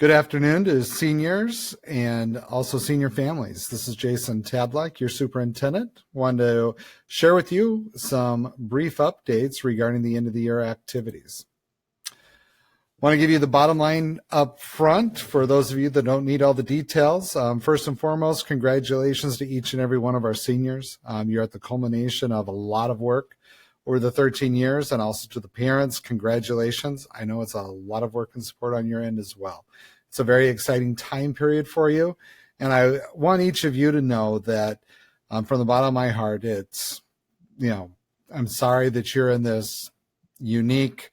Good afternoon to seniors and also senior families. This is Jason Tadlock, your superintendent. Wanted to share with you some brief updates regarding the end of the year activities. Want to give you the bottom line up front for those of you that don't need all the details. First and foremost, congratulations to each and every one of our seniors. You're at the culmination of a lot of work over the 13 years, and also to the parents, congratulations. I know it's a lot of work and support on your end as well. It's a very exciting time period for you, and I want each of you to know that from the bottom of my heart, I'm sorry that you're in this unique,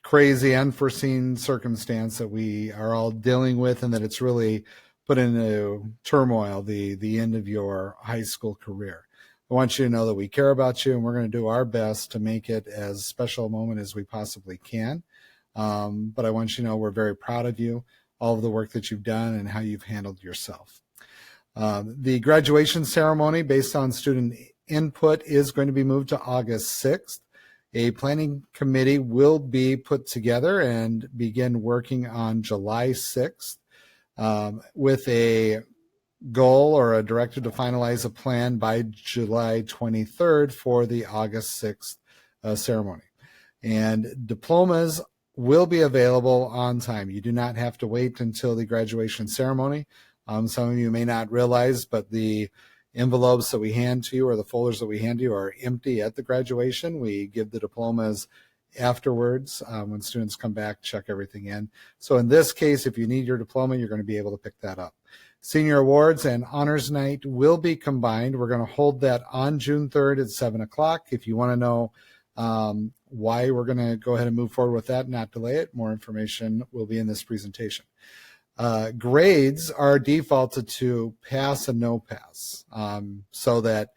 crazy, unforeseen circumstance that we are all dealing with, and that it's really put into turmoil the end of your high school career. I want you to know that we care about you, and we're going to do our best to make it as special a moment as we possibly can. But I want you to know we're very proud of you, all of the work that you've done and how you've handled yourself. The graduation ceremony based on student input is going to be moved to August 6th. A planning committee will be put together and begin working on July 6th with a goal or a directive to finalize a plan by July 23rd for the August 6th ceremony. And diplomas will be available on time. You do not have to wait until the graduation ceremony. Some of you may not realize, but the envelopes that we hand to you or the folders that we hand to you are empty at the graduation. We give the diplomas afterwards when students come back, check everything in. So in this case, if you need your diploma, you're going to be able to pick that up. Senior awards and honors night will be combined. We're going to hold that on June 3rd at 7 o'clock. If you want to know why we're going to go ahead and move forward with that, not delay it, more information will be in this presentation. Grades are defaulted to pass and no pass, so that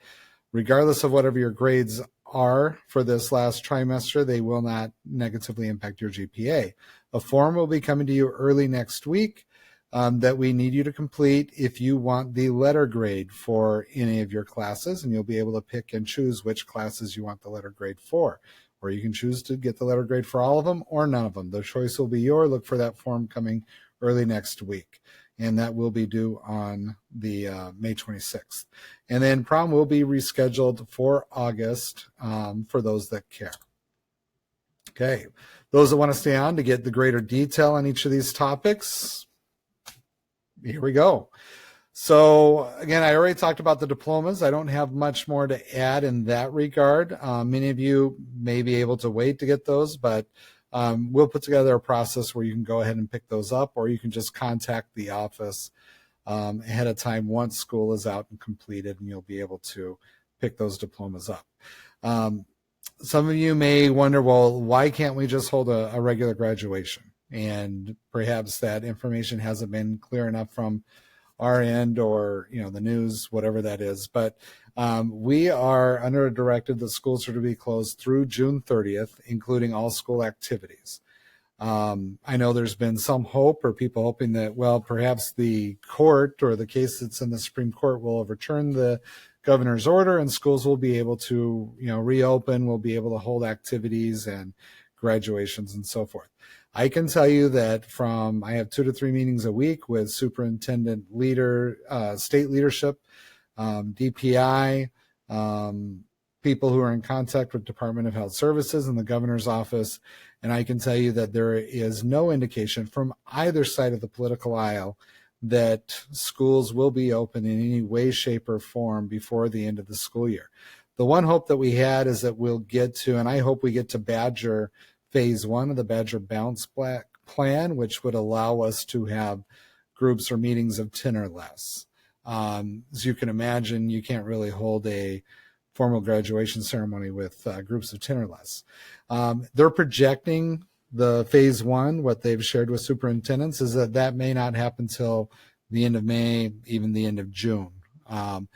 regardless of whatever your grades are for this last trimester, they will not negatively impact your GPA. A form will be coming to you early next week that we need you to complete if you want the letter grade for any of your classes, and you'll be able to pick and choose which classes you want the letter grade for. Or you can choose to get the letter grade for all of them or none of them. The choice will be yours. Look for that form coming early next week, and that will be due on the May 26th. And then prom will be rescheduled for August for those that care. Okay, those that want to stay on to get the greater detail on each of these topics, here we go. So again, I already talked about the diplomas. I don't have much more to add in that regard. Many of you may be able to wait to get those, but we'll put together a process where you can go ahead and pick those up, or you can just contact the office ahead of time once school is out and completed, and you'll be able to pick those diplomas up. Some of you may wonder, well, why can't we just hold a regular graduation? And perhaps that information hasn't been clear enough from our end, or the news, whatever that is. But we are under a directive that schools are to be closed through June 30th, including all school activities. I know there's been some hope, or people hoping that, well, perhaps the court or the case that's in the Supreme Court will overturn the governor's order, and schools will be able to reopen, will be able to hold activities and graduations and so forth. I can tell you that I have 2 to 3 meetings a week with superintendent state leadership, DPI, people who are in contact with Department of Health Services and the governor's office. And I can tell you that there is no indication from either side of the political aisle that schools will be open in any way, shape, or form before the end of the school year. The one hope that we had is that we'll get to, and I hope we get to Badger Phase 1 of the Badger Bounce Back Plan, which would allow us to have groups or meetings of 10 or less. As you can imagine, you can't really hold a formal graduation ceremony with groups of 10 or less. They're projecting the Phase 1, what they've shared with superintendents, is that may not happen till the end of May, even the end of June. I'm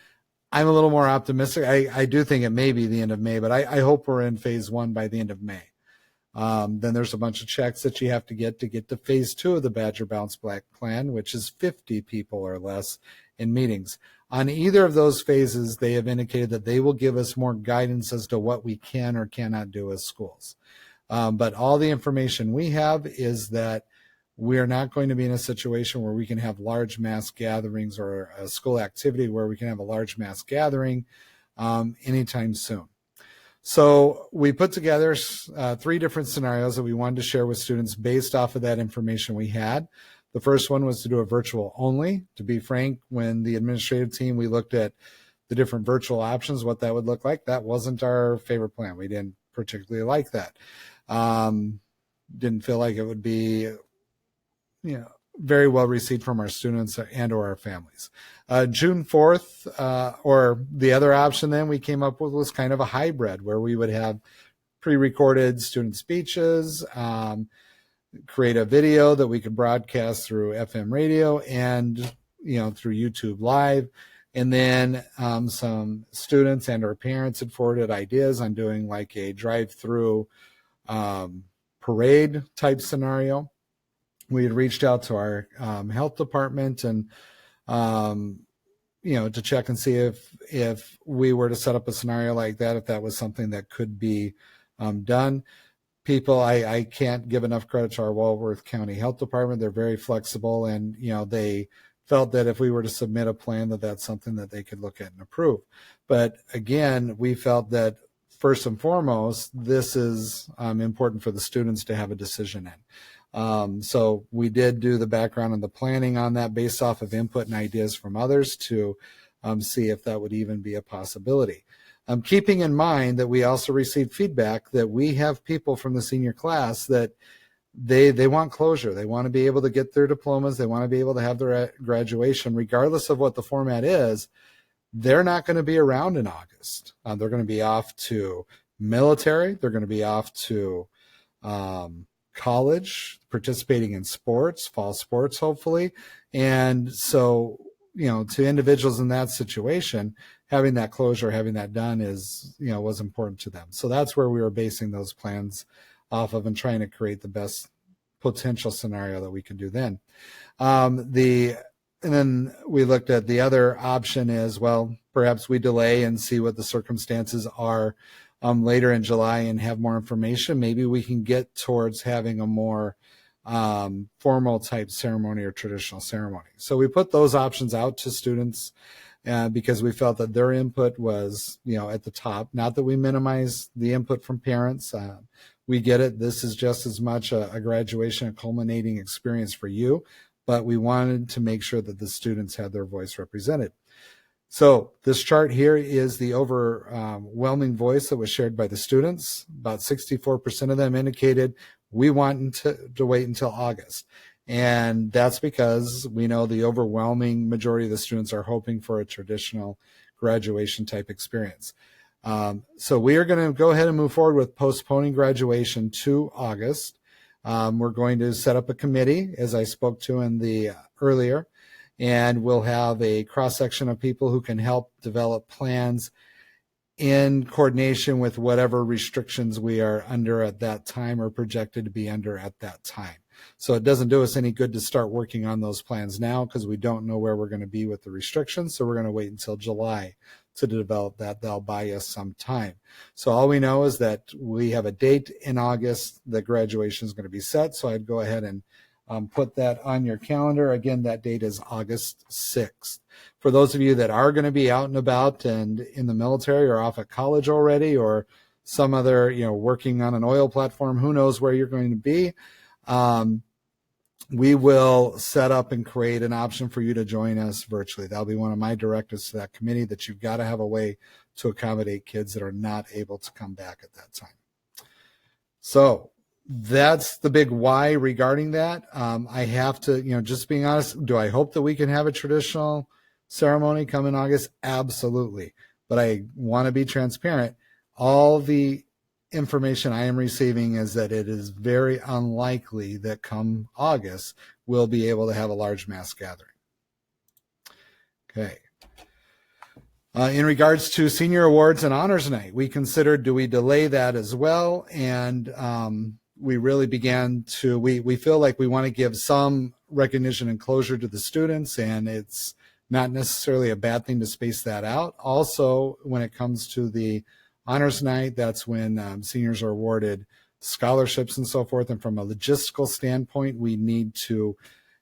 a little more optimistic. I do think it may be the end of May, but I hope we're in Phase 1 by the end of May. Then there's a bunch of checks that you have to get to Phase 2 of the Badger Bounce Back Plan, which is 50 people or less in meetings. On either of those phases, they have indicated that they will give us more guidance as to what we can or cannot do as schools. But all the information we have is that we are not going to be in a situation where we can have large mass gatherings or a school activity where we can have a large mass gathering anytime soon. So we put together 3 different scenarios that we wanted to share with students based off of that information we had. The first one was to do a virtual only. To be frank, when the administrative team, we looked at the different virtual options, what that would look like. That wasn't our favorite plan. We didn't particularly like that. Didn't feel like it would be, very well received from our students and or our families. June 4th, or the other option then we came up with was kind of a hybrid where we would have pre-recorded student speeches, create a video that we could broadcast through FM radio and, through YouTube Live. And then some students and our parents had forwarded ideas on doing like a drive-through parade type scenario. We had reached out to our health department and, to check and see if we were to set up a scenario like that, if that was something that could be done. People, I can't give enough credit to our Walworth County Health Department. They're very flexible, and, they felt that if we were to submit a plan, that's something that they could look at and approve. But again, we felt that first and foremost, this is important for the students to have a decision in. So we did do the background and the planning on that based off of input and ideas from others to see if that would even be a possibility. Keeping in mind that we also received feedback that we have people from the senior class that they want closure. They want to be able to get their diplomas. They want to be able to have their graduation, regardless of what the format is. They're not going to be around in August. They're going to be off to military. They're going to be off to college, participating in sports, fall sports, hopefully. And so, to individuals in that situation, having that closure, having that done is, was important to them. So that's where we were basing those plans off of and trying to create the best potential scenario that we could do then. And then we looked at the other option is, well, perhaps we delay and see what the circumstances are later in July and have more information. Maybe we can get towards having a more formal type ceremony or traditional ceremony. So we put those options out to students because we felt that their input was, at the top. Not that we minimize the input from parents. We get it. This is just as much a graduation, a culminating experience for you, but we wanted to make sure that the students had their voice represented. So this chart here is the overwhelming voice that was shared by the students. About 64% of them indicated we want to wait until August. And that's because we know the overwhelming majority of the students are hoping for a traditional graduation type experience. So we are going to go ahead and move forward with postponing graduation to August. We're going to set up a committee, as I spoke to in the earlier, and we'll have a cross-section of people who can help develop plans in coordination with whatever restrictions we are under at that time or projected to be under at that time. So it doesn't do us any good to start working on those plans now because we don't know where we're going to be with the restrictions. So we're going to wait until July to develop that. That'll buy us some time. So all we know is that we have a date in August that graduation is going to be set. So I'd go ahead and put that on your calendar. Again, that date is August 6th. For those of you that are going to be out and about and in the military or off at college already or some other, working on an oil platform, who knows where you're going to be, we will set up and create an option for you to join us virtually. That'll be one of my directives to that committee, that you've got to have a way to accommodate kids that are not able to come back at that time. So that's the big why regarding that. I have to, just being honest, do I hope that we can have a traditional ceremony come in August? Absolutely. But I want to be transparent. All the information I am receiving is that it is very unlikely that come August we'll be able to have a large mass gathering. Okay. In regards to senior awards and honors night, we considered, do we delay that as well? And we really began to, we feel like we want to give some recognition and closure to the students, and it's not necessarily a bad thing to space that out. Also, when it comes to the honors night, that's when seniors are awarded scholarships and so forth. And from a logistical standpoint, we need to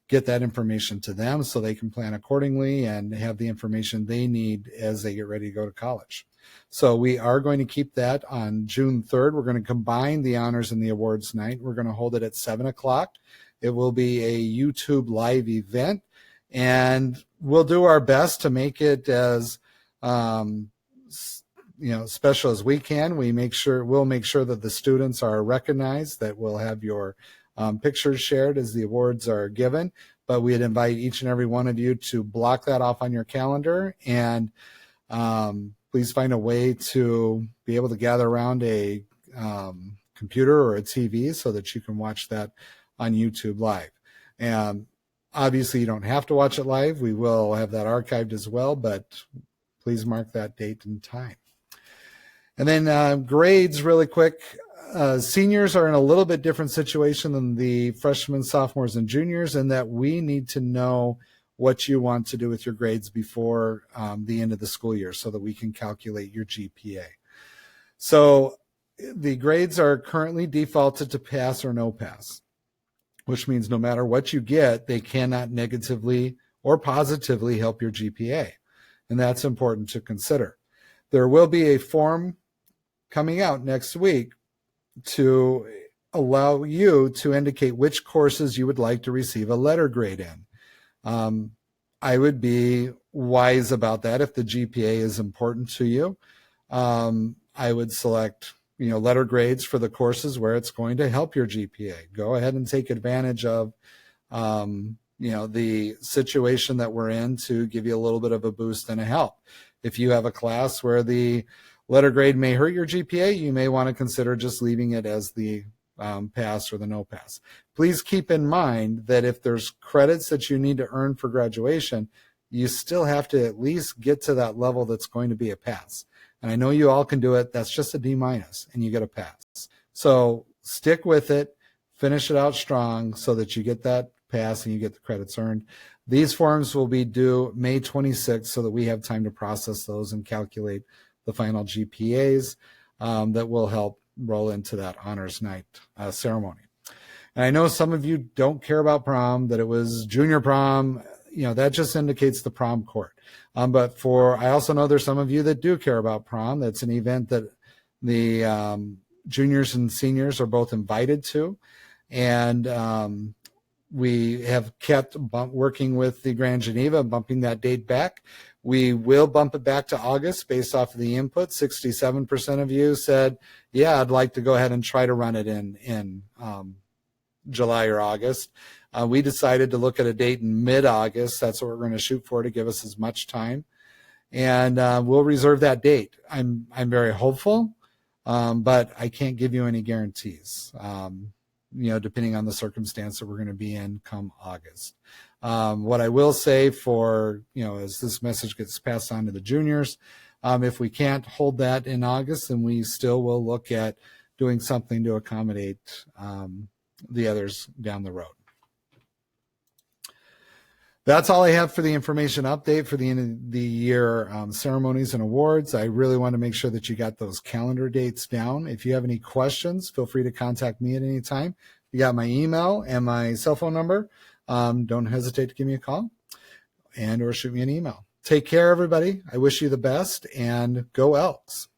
get that information to them so they can plan accordingly and have the information they need as they get ready to go to college. So we are going to keep that on June 3rd. We're going to combine the honors and the awards night. We're going to hold it at 7 o'clock. It will be a YouTube live event, and we'll do our best to make it as special as we can. We'll make sure that the students are recognized, that we'll have your pictures shared as the awards are given, but we'd invite each and every one of you to block that off on your calendar, and please find a way to be able to gather around a computer or a TV so that you can watch that on YouTube live. And obviously you don't have to watch it live. We will have that archived as well, but please mark that date and time. And then grades really quick. Seniors are in a little bit different situation than the freshmen, sophomores, and juniors in that we need to know what you want to do with your grades before the end of the school year so that we can calculate your GPA. So the grades are currently defaulted to pass or no pass, which means no matter what you get, they cannot negatively or positively help your GPA. And that's important to consider. There will be a form coming out next week to allow you to indicate which courses you would like to receive a letter grade in. I would be wise about that. If the GPA is important to you, I would select letter grades for the courses where it's going to help your GPA. Go ahead and take advantage of the situation that we're in to give you a little bit of a boost and a help. If you have a class where the letter grade may hurt your GPA, you may want to consider just leaving it as the pass or the no pass. Please keep in mind that if there's credits that you need to earn for graduation, you still have to at least get to that level that's going to be a pass. And I know you all can do it. That's just a D- and you get a pass. So stick with it, finish it out strong so that you get that pass and you get the credits earned. These forms will be due May 26th so that we have time to process those and calculate the final GPAs that will help roll into that honors night ceremony. And I know some of you don't care about prom, that it was junior prom, that just indicates the prom court. But I also know there's some of you that do care about prom. That's an event that the juniors and seniors are both invited to. And we have kept working with the Grand Geneva, bumping that date back. We will bump it back to August based off of the input. 67% of you said, yeah, I'd like to go ahead and try to run it in July or August. We decided to look at a date in mid-August. That's what we're going to shoot for to give us as much time. And we'll reserve that date. I'm very hopeful, but I can't give you any guarantees, depending on the circumstance that we're going to be in come August. What I will say as this message gets passed on to the juniors, if we can't hold that in August, then we still will look at doing something to accommodate the others down the road. That's all I have for the information update for the end of the year ceremonies and awards. I really want to make sure that you got those calendar dates down. If you have any questions, feel free to contact me at any time. You got my email and my cell phone number. Don't hesitate to give me a call or shoot me an email. Take care, everybody. I wish you the best, and go Elks.